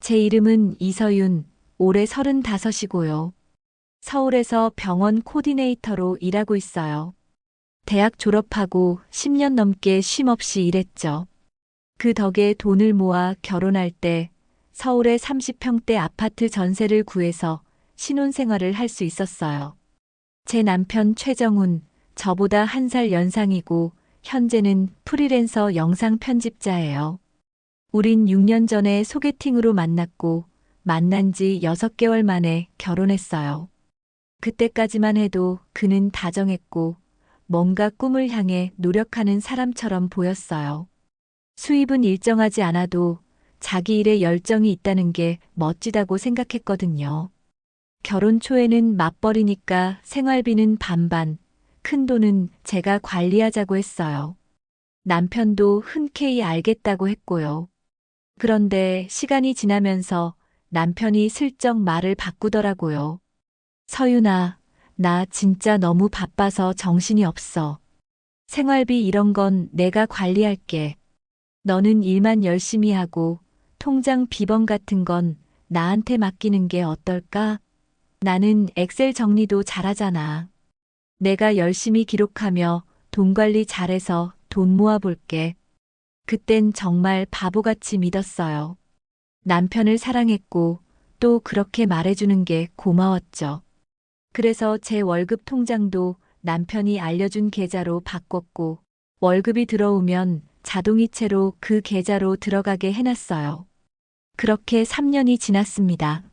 제 이름은 이서윤, 올해 35이고요. 서울에서 병원 코디네이터로 일하고 있어요. 대학 졸업하고 10년 넘게 쉼없이 일했죠. 그 덕에 돈을 모아 결혼할 때 서울의 30평대 아파트 전세를 구해서 신혼생활을 할 수 있었어요. 제 남편 최정훈, 저보다 1살 연상이고 현재는 프리랜서 영상 편집자예요. 우린 6년 전에 소개팅으로 만났고 만난 지 6개월 만에 결혼했어요. 그때까지만 해도 그는 다정했고 뭔가 꿈을 향해 노력하는 사람처럼 보였어요. 수입은 일정하지 않아도 자기 일에 열정이 있다는 게 멋지다고 생각했거든요. 결혼 초에는 맞벌이니까 생활비는 반반, 큰돈은 제가 관리하자고 했어요. 남편도 흔쾌히 알겠다고 했고요. 그런데 시간이 지나면서 남편이 슬쩍 말을 바꾸더라고요. 서윤아, 나 진짜 너무 바빠서 정신이 없어. 생활비 이런 건 내가 관리할게. 너는 일만 열심히 하고 통장 비번 같은 건 나한테 맡기는 게 어떨까? 나는 엑셀 정리도 잘하잖아. 내가 열심히 기록하며 돈 관리 잘해서 돈 모아볼게. 그땐 정말 바보같이 믿었어요. 남편을 사랑했고 또 그렇게 말해주는 게 고마웠죠. 그래서 제 월급 통장도 남편이 알려준 계좌로 바꿨고 월급이 들어오면 자동이체로 그 계좌로 들어가게 해놨어요. 그렇게 3년이 지났습니다.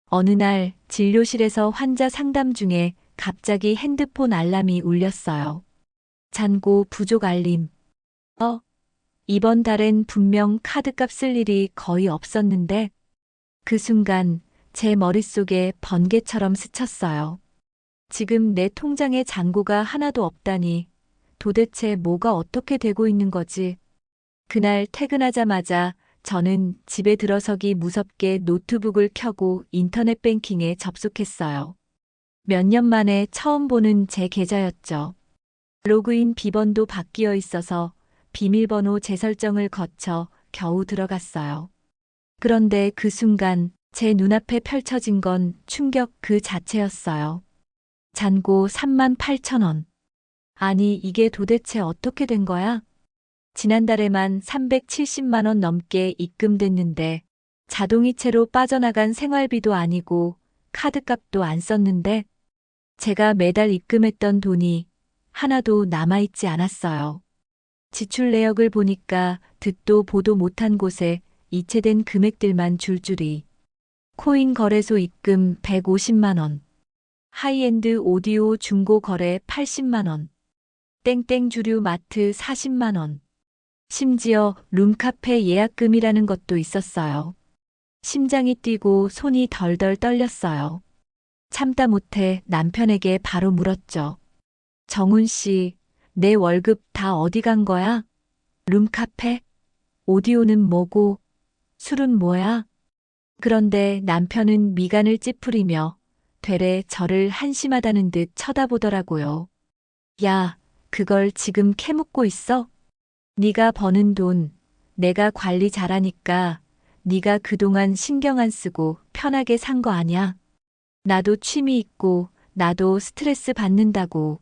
어느 날 진료실에서 환자 상담 중에 갑자기 핸드폰 알람이 울렸어요. 잔고 부족 알림. 이번 달엔 분명 카드값 쓸 일이 거의 없었는데 그 순간 제 머릿속에 번개처럼 스쳤어요. 지금 내 통장에 잔고가 하나도 없다니 도대체 뭐가 어떻게 되고 있는 거지? 그날 퇴근하자마자 저는 집에 들어서기 무섭게 노트북을 켜고 인터넷 뱅킹에 접속했어요. 몇 년 만에 처음 보는 제 계좌였죠. 로그인 비번도 바뀌어 있어서 비밀번호 재설정을 거쳐 겨우 들어갔어요. 그런데 그 순간 제 눈앞에 펼쳐진 건 충격 그 자체였어요. 잔고 38,000원. 아니, 이게 도대체 어떻게 된 거야? 지난달에만 370만 원 넘게 입금됐는데 자동이체로 빠져나간 생활비도 아니고 카드값도 안 썼는데 제가 매달 입금했던 돈이 하나도 남아있지 않았어요. 지출 내역을 보니까 듣도 보도 못한 곳에 이체된 금액들만 줄줄이. 코인 거래소 입금 150만 원. 하이엔드 오디오 중고 거래 80만 원. 땡땡 주류 마트 40만 원. 심지어 룸카페 예약금이라는 것도 있었어요. 심장이 뛰고 손이 덜덜 떨렸어요. 참다 못해 남편에게 바로 물었죠. 정훈 씨, 내 월급 다 어디 간 거야? 룸카페? 오디오는 뭐고? 술은 뭐야? 그런데 남편은 미간을 찌푸리며 되레 저를 한심하다는 듯 쳐다보더라고요. 야, 그걸 지금 캐묻고 있어? 네가 버는 돈, 내가 관리 잘하니까 네가 그동안 신경 안 쓰고 편하게 산 거 아냐? 나도 취미 있고 나도 스트레스 받는다고.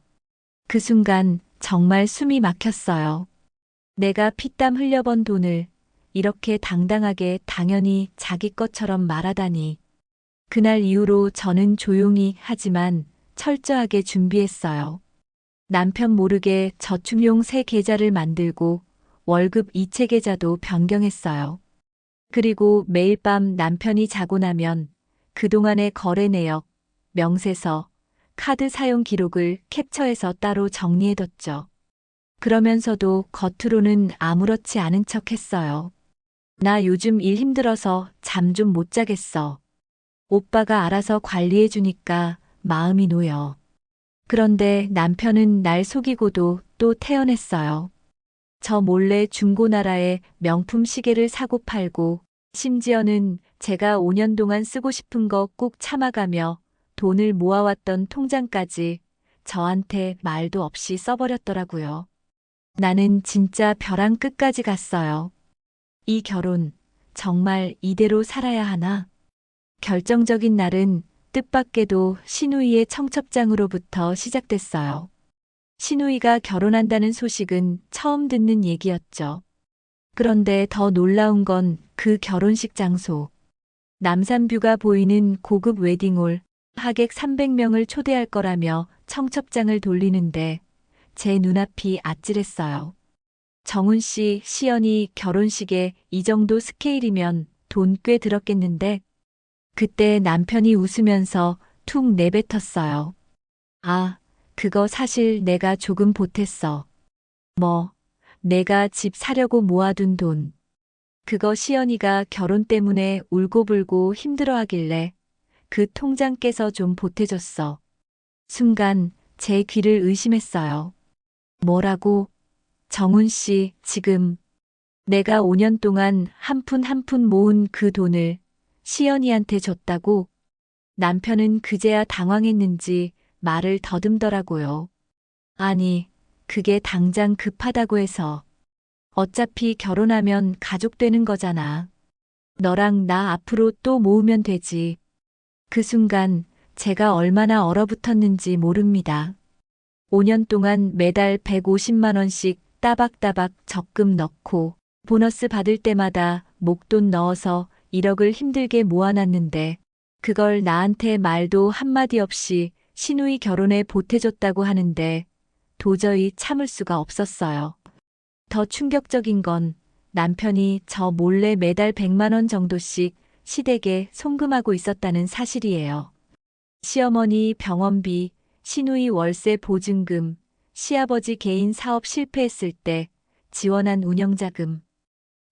그 순간 정말 숨이 막혔어요. 내가 피땀 흘려번 돈을 이렇게 당당하게 당연히 자기 것처럼 말하다니. 그날 이후로 저는 조용히 하지만 철저하게 준비했어요. 남편 모르게 저축용 새 계좌를 만들고 월급 이체 계좌도 변경했어요. 그리고 매일 밤 남편이 자고 나면 그동안의 거래 내역, 명세서, 카드 사용 기록을 캡처해서 따로 정리해뒀죠. 그러면서도 겉으로는 아무렇지 않은 척 했어요. 나 요즘 일 힘들어서 잠 좀 못 자겠어. 오빠가 알아서 관리해주니까 마음이 놓여. 그런데 남편은 날 속이고도 또 태연했어요. 저 몰래 중고나라에 명품 시계를 사고 팔고 심지어는 제가 5년 동안 쓰고 싶은 거 꾹 참아가며 돈을 모아왔던 통장까지 저한테 말도 없이 써버렸더라고요. 나는 진짜 벼랑 끝까지 갔어요. 이 결혼 정말 이대로 살아야 하나? 결정적인 날은 뜻밖에도 시누이의 청첩장으로부터 시작됐어요. 시누이가 결혼한다는 소식은 처음 듣는 얘기였죠. 그런데 더 놀라운 건 그 결혼식 장소. 남산뷰가 보이는 고급 웨딩홀, 하객 300명을 초대할 거라며 청첩장을 돌리는데 제 눈앞이 아찔했어요. 정훈 씨, 시연이 결혼식에 이 정도 스케일이면 돈 꽤 들었겠는데 그때 남편이 웃으면서 툭 내뱉었어요. 아, 그거 사실 내가 조금 보탰어. 뭐, 내가 집 사려고 모아둔 돈. 그거 시연이가 결혼 때문에 울고불고 힘들어하길래 그 통장 깨서 좀 보태줬어. 순간 제 귀를 의심했어요. 뭐라고? 정훈 씨, 지금 내가 5년 동안 한 푼 한 푼 모은 그 돈을 시연이한테 줬다고? 남편은 그제야 당황했는지 말을 더듬더라고요. 아니, 그게 당장 급하다고 해서. 어차피 결혼하면 가족 되는 거잖아. 너랑 나 앞으로 또 모으면 되지. 그 순간 제가 얼마나 얼어붙었는지 모릅니다. 5년 동안 매달 150만 원씩 따박따박 적금 넣고 보너스 받을 때마다 목돈 넣어서 1억을 힘들게 모아놨는데 그걸 나한테 말도 한마디 없이 시누이 결혼에 보태줬다고 하는데 도저히 참을 수가 없었어요. 더 충격적인 건 남편이 저 몰래 매달 100만 원 정도씩 시댁에 송금하고 있었다는 사실이에요. 시어머니 병원비, 시누이 월세 보증금, 시아버지 개인 사업 실패했을 때 지원한 운영자금.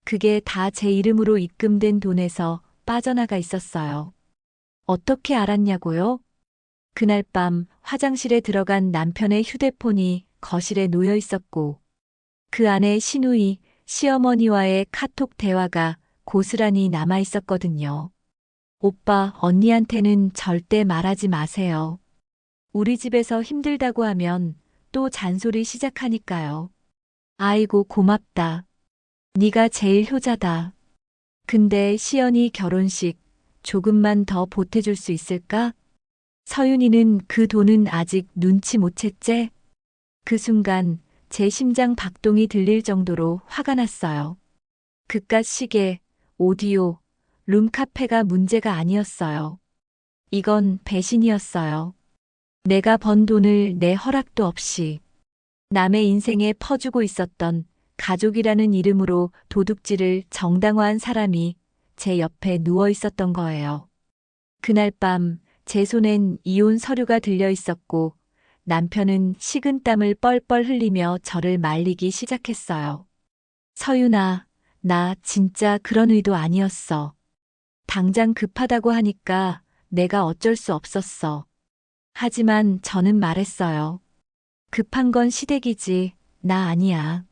그게 다 제 이름으로 입금된 돈에서 빠져나가 있었어요. 어떻게 알았냐고요? 그날 밤 화장실에 들어간 남편의 휴대폰이 거실에 놓여 있었고 그 안에 시누이, 시어머니와의 카톡 대화가 고스란히 남아 있었거든요. 오빠, 언니한테는 절대 말하지 마세요. 우리 집에서 힘들다고 하면 또 잔소리 시작하니까요. 아이고, 고맙다. 네가 제일 효자다. 근데 시연이 결혼식 조금만 더 보태줄 수 있을까? 서윤이는 그 돈은 아직 눈치 못 챘제? 그 순간 제 심장 박동이 들릴 정도로 화가 났어요. 그깟 시계, 오디오, 룸카페가 문제가 아니었어요. 이건 배신이었어요. 내가 번 돈을 내 허락도 없이 남의 인생에 퍼주고 있었던 가족이라는 이름으로 도둑질을 정당화한 사람이 제 옆에 누워 있었던 거예요. 그날 밤 제 손엔 이혼 서류가 들려 있었고 남편은 식은땀을 뻘뻘 흘리며 저를 말리기 시작했어요. 서윤아, 나 진짜 그런 의도 아니었어. 당장 급하다고 하니까 내가 어쩔 수 없었어. 하지만 저는 말했어요. 급한 건 시댁이지, 나 아니야.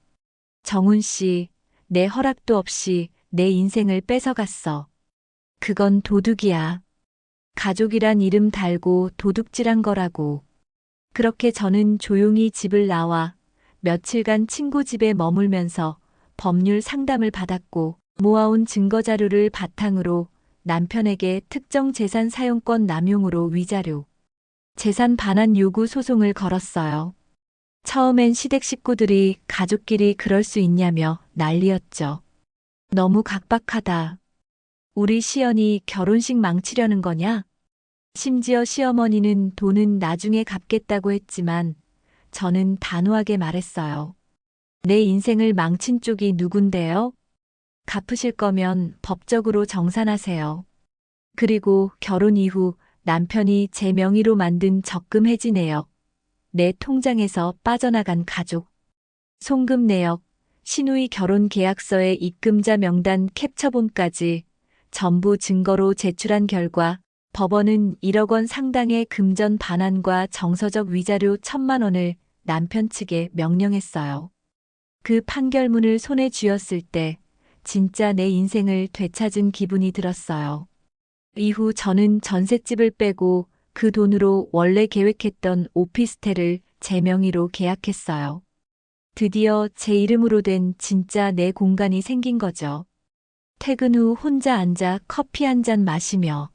정훈 씨, 내 허락도 없이 내 인생을 뺏어갔어. 그건 도둑이야. 가족이란 이름 달고 도둑질한 거라고. 그렇게 저는 조용히 집을 나와 며칠간 친구 집에 머물면서 법률 상담을 받았고 모아온 증거 자료를 바탕으로 남편에게 특정 재산 사용권 남용으로 위자료, 재산 반환 요구 소송을 걸었어요. 처음엔 시댁 식구들이 가족끼리 그럴 수 있냐며 난리였죠. 너무 각박하다. 우리 시연이 결혼식 망치려는 거냐? 심지어 시어머니는 돈은 나중에 갚겠다고 했지만 저는 단호하게 말했어요. 내 인생을 망친 쪽이 누군데요? 갚으실 거면 법적으로 정산하세요. 그리고 결혼 이후 남편이 제 명의로 만든 적금 해지 내역, 내 통장에서 빠져나간 가족, 송금 내역, 시누이 결혼 계약서의 입금자 명단 캡처본까지 전부 증거로 제출한 결과 법원은 1억 원 상당의 금전 반환과 정서적 위자료 1,000만 원을 남편 측에 명령했어요. 그 판결문을 손에 쥐었을 때 진짜 내 인생을 되찾은 기분이 들었어요. 이후 저는 전셋집을 빼고 그 돈으로 원래 계획했던 오피스텔을 제 명의로 계약했어요. 드디어 제 이름으로 된 진짜 내 공간이 생긴 거죠. 퇴근 후 혼자 앉아 커피 한 잔 마시며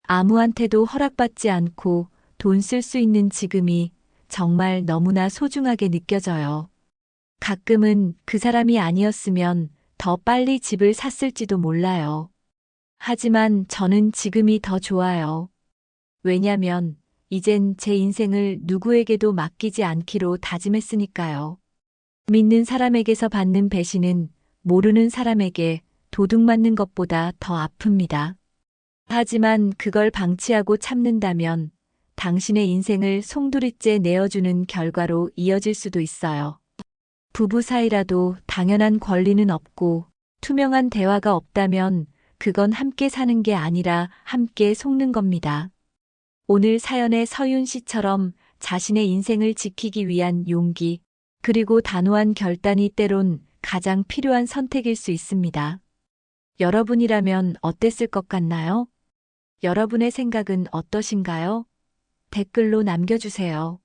아무한테도 허락받지 않고 돈 쓸 수 있는 지금이 정말 너무나 소중하게 느껴져요. 가끔은 그 사람이 아니었으면 더 빨리 집을 샀을지도 몰라요. 하지만 저는 지금이 더 좋아요. 왜냐면 이젠 제 인생을 누구에게도 맡기지 않기로 다짐했으니까요. 믿는 사람에게서 받는 배신은 모르는 사람에게 도둑맞는 것보다 더 아픕니다. 하지만 그걸 방치하고 참는다면 당신의 인생을 송두리째 내어주는 결과로 이어질 수도 있어요. 부부 사이라도 당연한 권리는 없고 투명한 대화가 없다면 그건 함께 사는 게 아니라 함께 속는 겁니다. 오늘 사연의 서윤 씨처럼 자신의 인생을 지키기 위한 용기, 그리고 단호한 결단이 때론 가장 필요한 선택일 수 있습니다. 여러분이라면 어땠을 것 같나요? 여러분의 생각은 어떠신가요? 댓글로 남겨주세요.